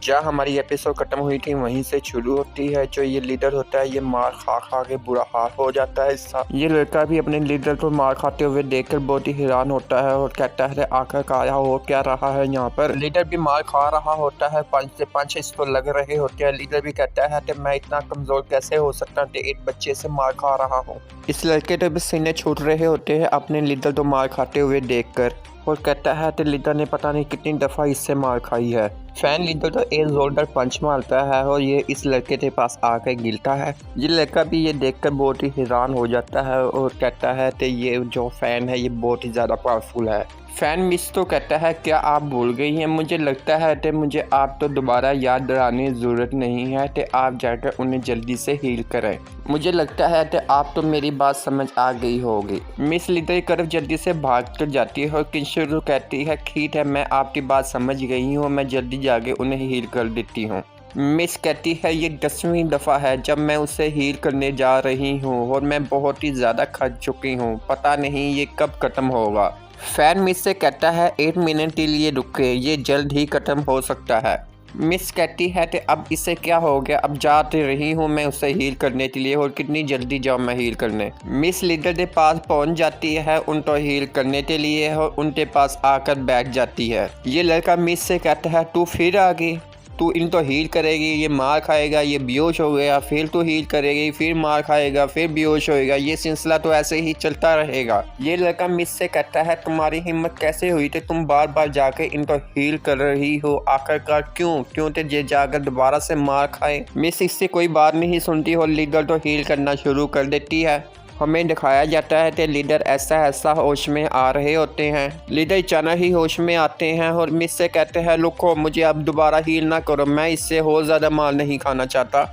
जहाँ हमारी एपिसोड खत्म हुई थी वहीं से शुरू होती है। जो ये लीडर होता है ये मार खा खा के बुरा हाल हो जाता है इसका। ये लड़का भी अपने लीडर को मार खाते हुए देखकर बहुत ही हैरान होता है और कहता है आखिरकार हो क्या रहा है यहाँ पर। लीडर भी मार खा रहा होता है, 5 से 5 इसको लग रहे होते हैं। लीडर भी कहता है कि मैं इतना कमजोर कैसे हो सकता हूँ, एक बच्चे से मार खा रहा हूँ। इस लड़के तो भी सीने छूट रहे होते हैं अपने लीडर को मार खाते हुए देखकर और कहता है कि लीडर ने पता नहीं कितनी दफ़ा इससे मार खाई है। फैन लीडर तो एक जोरदार पंच मारता है और ये इस लड़के के पास आकर गिरता है। ये लड़का भी ये देखकर बहुत ही हैरान हो जाता है और कहता है कि ये जो फैन है ये बहुत ही ज़्यादा पावरफुल है। फैन मिस तो कहता है क्या आप भूल गई हैं? मुझे लगता है कि मुझे आप तो दोबारा याद दिलाने की ज़रूरत नहीं है कि आप जाकर उन्हें जल्दी से हील करें। मुझे लगता है कि आप तो मेरी बात समझ आ गई होगी। मिस लीडर की तरफ जल्दी से भाग कर जाती है और किंशु कहती है ठीक है मैं आपकी बात समझ गई हूँ, मैं जल्दी जाके उन्हें हील कर देती हूँ। मिस कहती है ये 10वीं दफ़ा है जब मैं उसे हील करने जा रही हूँ और मैं बहुत ही ज़्यादा खर्च चुकी हूँ, पता नहीं ये कब ख़त्म होगा। फैन मिस से कहता है 1 मिनट के लिए रुके, ये जल्द ही ख़त्म हो सकता है। मिस कहती है कि अब इसे क्या हो गया, अब जा रही हूँ मैं उसे हील करने के लिए और कितनी जल्दी जाऊँ मैं हील करने। मिस लीडर के पास पहुँच जाती है उनको हील करने के लिए और उनके पास आकर बैठ जाती है। ये लड़का मिस से कहता है तू फिर आ गई, तू इनको हील करेगी, ये मार खाएगा, ये बेहोश हो गया, फिर तू हील करेगी, फिर मार खाएगा, फिर बेहोश होएगा, ये सिलसिला तो ऐसे ही चलता रहेगा। ये लड़का मिस से कहता है तुम्हारी हिम्मत कैसे हुई थी, तुम बार बार जाके इनको हील कर रही हो, आखिरकार क्यों थे ये जाकर दोबारा से मार खाए। मिस इससे कोई बात नहीं सुनती और लीडर तो हील करना शुरू कर देती है। हमें दिखाया जाता है कि लीडर ऐसा होश में आ रहे होते हैं। लीडर अचानक ही होश में आते हैं और मिस से कहते हैं रुको, मुझे अब दोबारा हील ना करो, मैं इससे और ज़्यादा मार नहीं खाना चाहता।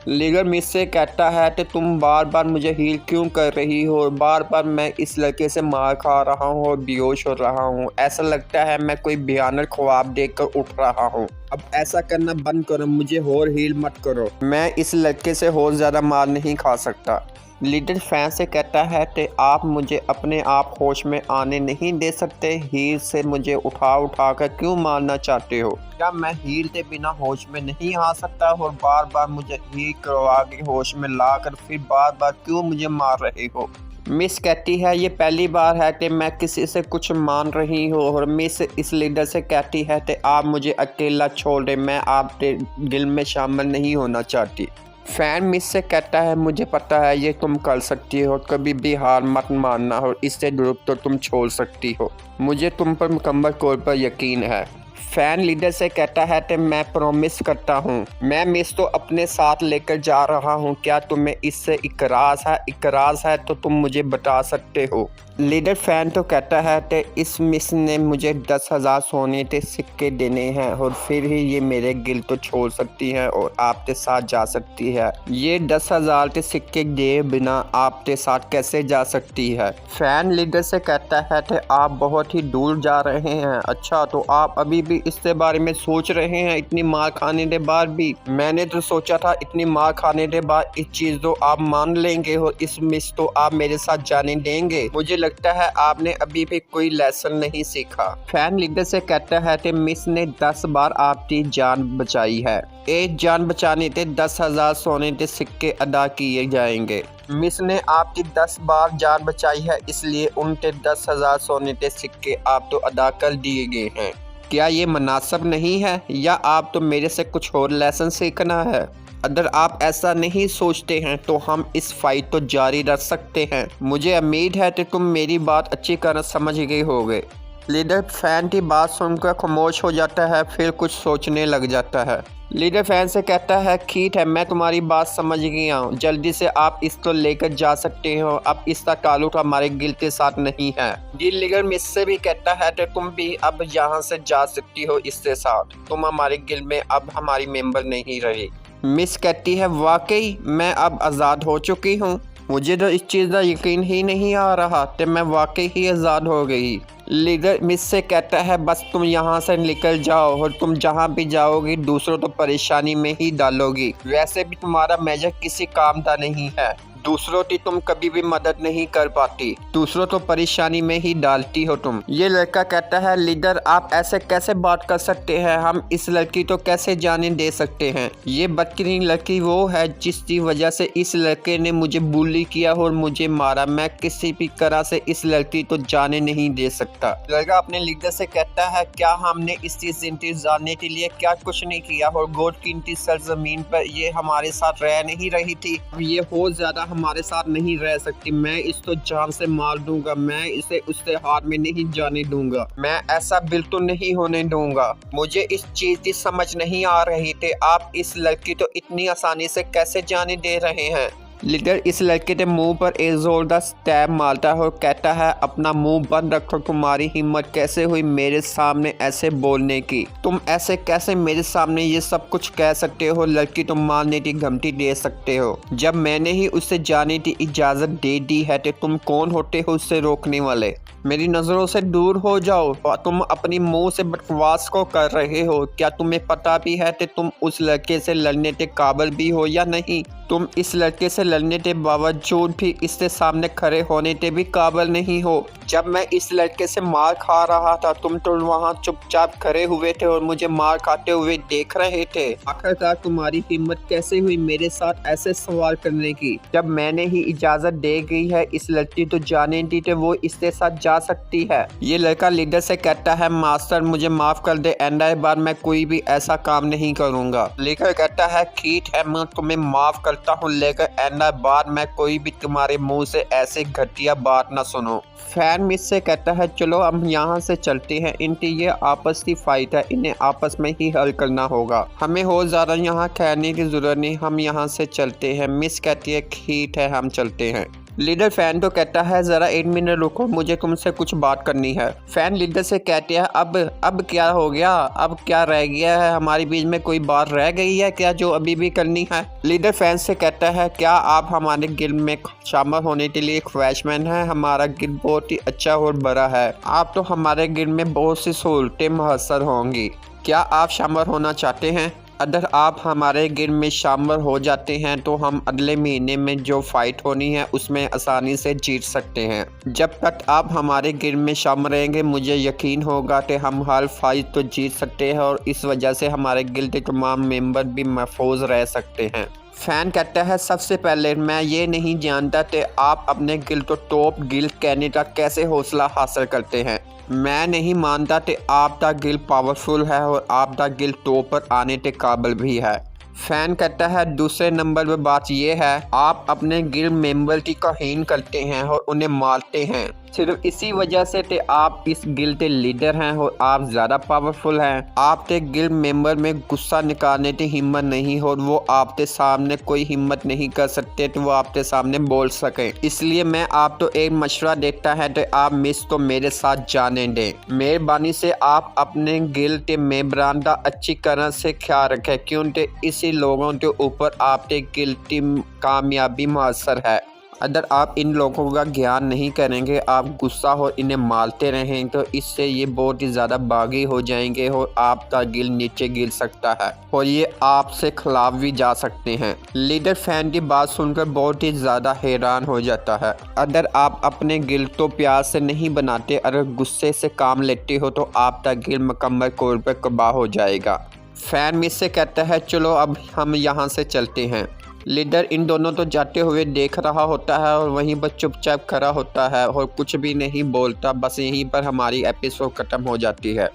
लीडर मिस से कहता है कि तुम बार बार मुझे हील क्यों कर रही हो, बार बार मैं इस लड़के से मार खा रहा हूँ और बेहोश हो रहा हूँ, ऐसा लगता है मैं कोई भयानक ख्वाब देखकर उठ रहा हूँ। अब ऐसा करना बंद करो, मुझे और हील मत करो, मैं इस लड़के से और ज़्यादा मार नहीं खा सकता। लीडर फैन से कहता है कि आप मुझे अपने आप होश में आने नहीं दे सकते, हील से मुझे उठा कर क्यों मारना चाहते हो? क्या मैं हील के बिना होश में नहीं आ सकता और बार बार मुझे हील करवा के होश में लाकर फिर बार बार क्यों मुझे मार रहे हो? मिस कहती है ये पहली बार है कि मैं किसी से कुछ मान रही हूँ और मिस इस लीडर से कहती है कि आप मुझे अकेला छोड़ दें, मैं आपके दिल में शामिल नहीं होना चाहती। फैन मिस से कहता है मुझे पता है ये तुम कर सकती हो, कभी भी हार मत मानना और इससे ग्रुप तो तुम छोड़ सकती हो, मुझे तुम पर मुकम्मल तौर पर यकीन है। फैन लीडर से कहता है कि मैं प्रॉमिस करता हूँ मैं मिस तो अपने साथ लेकर जा रहा हूँ, क्या तुम्हें इससे इकरार है तो तुम मुझे बता सकते हो। लीडर फैन तो कहता है कि इस मिस ने मुझे 10,000 सोने के सिक्के देने हैं और फिर ही ये मेरे गिल तो छोड़ सकती है और आपके साथ जा सकती है, ये 10,000 के सिक्के दिए बिना आपके साथ कैसे जा सकती है। फैन लीडर से कहता है कि आप बहुत ही दूर जा रहे हैं, अच्छा तो आप अभी भी इसके बारे में सोच रहे हैं इतनी मार खाने के बाद भी? मैंने तो सोचा था इतनी मार खाने के बाद इस चीज़ को आप मान लेंगे और इस मिस तो आप मेरे साथ जाने देंगे, मुझे लगता है आपने अभी भी कोई लेसन नहीं सीखा। फैन लीडर से कहता है कि मिस ने 10 बार आपकी जान बचाई है, एक जान बचाने के 10,000 सोने के सिक्के अदा किए जाएंगे। मिस ने आपकी 10 बार जान बचाई है इसलिए उनके 10,000 सोने के सिक्के आप तो अदा कर दिए गए हैं। क्या ये मुनासिब नहीं है या आप तो मेरे से कुछ और लेसन सीखना है? अगर आप ऐसा नहीं सोचते हैं तो हम इस फाइट को जारी रख सकते हैं, मुझे उम्मीद है कि तुम मेरी बात अच्छी तरह समझ गए होगे। लीडर फैन की बात सुनकर खामोश हो जाता है, फिर कुछ सोचने लग जाता है। लीडर फैन से कहता है ठीक है मैं तुम्हारी बात समझ गया हूँ, जल्दी से आप इसको लेकर जा सकते हो, अब इसका ताल्लुक हमारे गिल के साथ नहीं है। गिल लीडर मिस से भी कहता है कि तुम भी अब यहाँ से जा सकती हो इसके साथ, तुम हमारे गिल में अब हमारी मेंबर नहीं रही। मिस कहती है वाकई मैं अब आज़ाद हो चुकी हूँ, मुझे तो इस चीज़ का यकीन ही नहीं आ रहा कि मैं वाकई ही आज़ाद हो गई। लीडर मिस से कहता है बस तुम यहाँ से निकल जाओ और तुम जहाँ भी जाओगी दूसरों तो परेशानी में ही डालोगी, वैसे भी तुम्हारा मैजिक किसी काम का नहीं है, दूसरों की तुम कभी भी मदद नहीं कर पाती, दूसरों को परेशानी में ही डालती हो तुम। ये लड़का कहता है लीडर आप ऐसे कैसे बात कर सकते हैं, हम इस लड़की को कैसे जाने दे सकते हैं। ये बदतरीन लड़की वो है जिसकी वजह से इस लड़के ने मुझे बुली किया और मुझे मारा। मैं किसी भी तरह से इस लड़की को जाने नहीं दे सकता। लड़का अपने लीडर से कहता है क्या हमने इस जिंदगी जानने के लिए क्या कुछ नहीं किया और गोद कीमती सरजमीन पर ये हमारे साथ रह नहीं रही थी, अब ये हो ज्यादा हमारे साथ नहीं रह सकती। मैं इसको जान से मार दूंगा, मैं इसे उसके हाथ में नहीं जाने दूंगा, मैं ऐसा बिल्कुल नहीं होने दूंगा। मुझे इस चीज की समझ नहीं आ रही थी, आप इस लड़की को इतनी आसानी से कैसे जाने दे रहे हैं। लीडर इस लड़के के मुंह पर एक जोरदार स्टैब मारता है और कहता है अपना मुंह बंद रखो, तुम्हारी हिम्मत कैसे हुई मेरे सामने ऐसे बोलने की, तुम ऐसे कैसे मेरे सामने ये सब कुछ कह सकते हो, लड़की तुम मारने की धमकी दे सकते हो, जब मैंने ही उसे जाने की इजाजत दे दी है तो तुम कौन होते हो उससे रोकने वाले। मेरी नज़रों से दूर हो जाओ, तुम अपनी मुंह से बकवास को कर रहे हो। क्या तुम्हें पता भी है कि तुम उस लड़के से लड़ने के काबिल भी हो या नहीं। तुम इस लड़के से लड़ने के बावजूद भी इसके सामने खड़े होने के भी काबिल नहीं हो। जब मैं इस लड़के से मार खा रहा था तुम तो वहाँ चुपचाप खड़े हुए थे और मुझे मार खाते हुए देख रहे थे। आखिरकार तुम्हारी हिम्मत कैसे हुई मेरे साथ ऐसे सवाल करने की, जब मैंने ही इजाजत दे गई है इस लड़की तो जाने दी तो वो इसके साथ जा सकती है। ये लड़का लीडर से कहता है मास्टर मुझे माफ कर दे, आइंदा बार मैं कोई भी ऐसा काम नहीं करूँगा। लीडर कहता है ठीक है मैं तुम्हें माफ करता हूँ, लेकर आइंदा बार मैं कोई भी तुम्हारे मुँह से ऐसे घटिया बात न सुनो। फैन मिस से कहता है चलो हम यहाँ से चलते हैं, इनकी ये आपस की फाइट है, इन्हें आपस में ही हल करना होगा, हमें हो ज़्यादा यहाँ कहने की ज़रूरत नहीं, हम यहाँ से चलते हैं। मिस कहती है ठीक है हम चलते हैं। लीडर फैन तो कहता है ज़रा 1 मिनट रुको, मुझे तुमसे कुछ बात करनी है। फैन लीडर से कहते हैं अब क्या हो गया, अब क्या रह गया है, हमारे बीच में कोई बात रह गई है क्या जो अभी भी करनी है। लीडर फैन से कहता है क्या आप हमारे गिल्ड में शामिल होने के लिए ख्वाहिशमंद हैं। हमारा गिल्ड बहुत ही अच्छा और बड़ा है, आप तो हमारे गिल्ड में बहुत सी सहूलतें मुयस्सर होंगी, क्या आप शामिल होना चाहते हैं। अगर आप हमारे गिल्ड में शामिल हो जाते हैं तो हम अगले महीने में जो फाइट होनी है उसमें आसानी से जीत सकते हैं। जब तक आप हमारे गिल्ड में शामिल रहेंगे मुझे यकीन होगा कि हम हर फाइट तो जीत सकते हैं और इस वजह से हमारे गिल्ड के तमाम मेंबर भी महफूज रह सकते हैं। फैन कहता है सबसे पहले मैं ये नहीं जानता कि आप अपने गिल्ड को टॉप गिल्ड कहने का कैसे हौसला हासिल करते हैं। मैं नहीं मानता कि आपका गिल्ड पावरफुल है और आपका गिल्ड टॉप पर आने के काबिल भी है। फैन कहता है दूसरे नंबर पर बात यह है आप अपने गिल्ड मेंबर की तौहीन करते हैं और उन्हें मारते हैं, सिर्फ इसी वजह से कि आप इस गिल्ड के लीडर हैं और आप ज़्यादा पावरफुल हैं। आपके गिल्ड मेंबर में गुस्सा निकालने की हिम्मत नहीं हो, वो आपके सामने कोई हिम्मत नहीं कर सकते तो वो आपके सामने बोल सकें। इसलिए मैं आपको एक मशवरा देता है कि आप मिस को मेरे साथ जाने दें। मेहरबानी से आप अपने गिल्ड के मेंबरान का अच्छी तरह से ख्याल रखें क्योंकि इसी लोगों के ऊपर आपके गिल्ड की कामयाबी मुयस्सर है। अगर आप इन लोगों का ज्ञान नहीं करेंगे, आप गुस्सा हो इन्हें मारते रहें तो इससे ये बहुत ही ज़्यादा बागी हो जाएंगे और आपका गिल्ड नीचे गिर सकता है और ये आपसे खिलाफ भी जा सकते हैं। लीडर फैन की बात सुनकर बहुत ही ज़्यादा हैरान हो जाता है। अगर आप अपने गिल्ड को प्यार से नहीं बनाते, अगर गुस्से से काम लेते हो तो आपका गिल्ड मुकम्मल तौर पर तबाह हो जाएगा। फैन मिस से कहता है चलो अब हम यहाँ से चलते हैं। लीडर इन दोनों तो जाते हुए देख रहा होता है और वहीं पर चुपचाप खड़ा होता है और कुछ भी नहीं बोलता। बस यहीं पर हमारी एपिसोड ख़त्म हो जाती है।